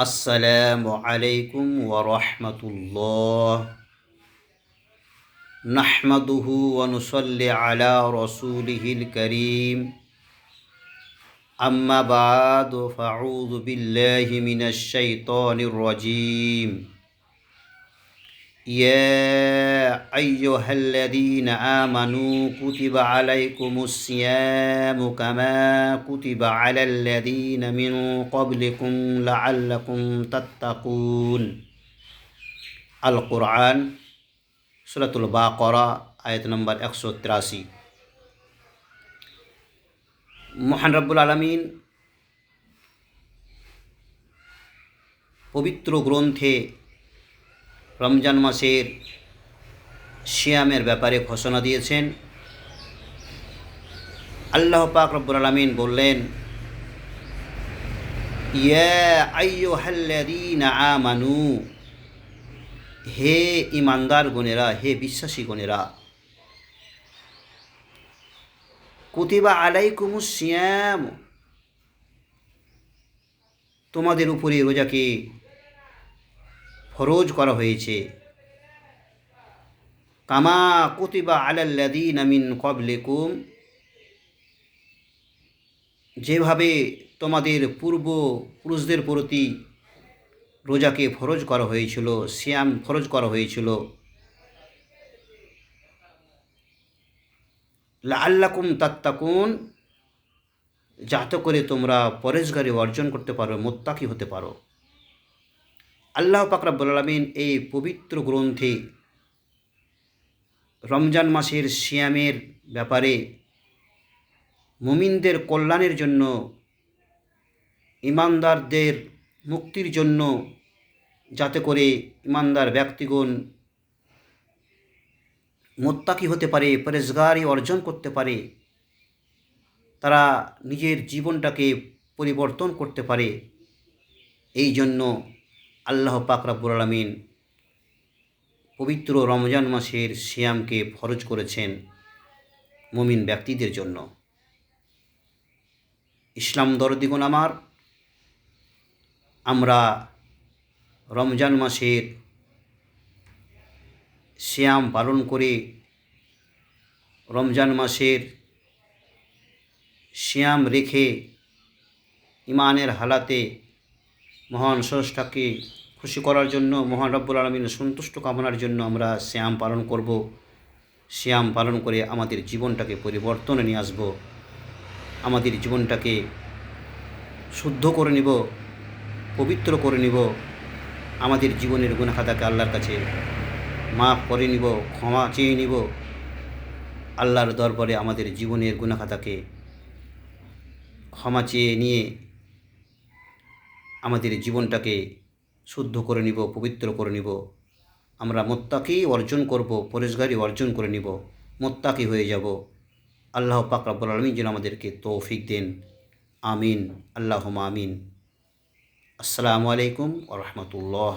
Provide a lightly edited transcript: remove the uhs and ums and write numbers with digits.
আসসালামু আলাইকুম ওয়া রাহমাতুল্লাহ। নাহমাদুহু ওয়া নুসাল্লি আলা রাসূলিহিল কারীম। আম্মা বা'দু ফাআউযু বিল্লাহি মিনাশ শাইতানির রাজীম। ইয়া আইয়ুহাল্লাযীনা আমানু কুতিবা আলাইকুমুস সিয়ামু কামা কুতিবা আলাল্লাযীনা মিন ক্বাবলিকুম লাআল্লাকুম তাত্তাকুন। আল কোরআন সূরাতুল বাকারা আয়াত নম্বর 183। মহান রব্বুল আলামিন পবিত্র গ্রন্থে রমজান মাসের সিয়ামের ব্যাপারে ঘোষণা দিয়েছেন। আল্লাহ পাক রব্বুল আলামিন বললেন, ইয়া আইয়ুহাল্লাযীনা আমানু, হে ঈমানদার গণেরা, হে বিশ্বাসী গণেরা, কুতিবা আলাইকুমুস সিয়াম, তোমাদের উপরে রোজাকে ফরজ করা হয়েছে। কামা কুতিবা আলাল্লাযীনা মিন ক্বাবলিকুম, যেভাবে তোমাদের পূর্বপুরুষদের প্রতি রোজাকে ফরজ করা হয়েছিল, সিয়াম ফরজ করা হয়েছিল। লাআল্লাকুম তাত্তাকুন, যাতে করে তোমরা পরেজগারি অর্জন করতে পারো, মুত্তাকি হতে পারো। আল্লাহ পাক রব্বুল আলামিন এই পবিত্র গ্রন্থে রমজান মাসের সিয়ামের ব্যাপারে মুমিনদের কল্যাণের জন্য, ঈমানদারদের মুক্তির জন্য, যাতে করে ঈমানদার ব্যক্তিগণ মুত্তাকি হতে পারে, পরেজগারি অর্জন করতে পারে, তারা নিজের জীবনটাকে পরিবর্তন করতে পারে, এই জন্য আল্লাহ পাক রব্বুল আলামিন পবিত্র রমজান মাসের সিয়ামকে ফরজ করেছেন মুমিন ব্যক্তিদের জন্য। ইসলাম দরদিগণ আমার, আমরা রমজান মাসের সিয়াম পালন করে রমজান মাসের সিয়াম রেখে ইমানের হালাতে মহান স্রষ্টাকে খুশি করার জন্য, মহান রব্বুল আলামিনের সন্তুষ্ট কামনার জন্য আমরা সিয়াম পালন করব। সিয়াম পালন করে আমাদের জীবনটাকে পরিবর্তনে নিয়ে আসব, আমাদের জীবনটাকে শুদ্ধ করে নিব, পবিত্র করে নিব, আমাদের জীবনের গুনাহ খাতাকে আল্লাহর কাছে মাফ করে নিব, ক্ষমা চেয়ে নিব। আল্লাহর দরবারে আমাদের জীবনের গুনাহ খাতাকে ক্ষমা চেয়ে নিয়ে আমাদের জীবনটাকে শুদ্ধ করে নিব, পবিত্র করে নিব। আমরা মুত্তাকি অর্জন করব, পরেজগারি অর্জন করে নিব, মুত্তাকি হয়ে যাব। আল্লাহ পাক রব্বুল আলামিন যেন আমাদেরকে তৌফিক দেন। আমিন, আল্লাহুম্মা আমিন। আসসালামু আলাইকুম ওয়া রাহমাতুল্লাহ।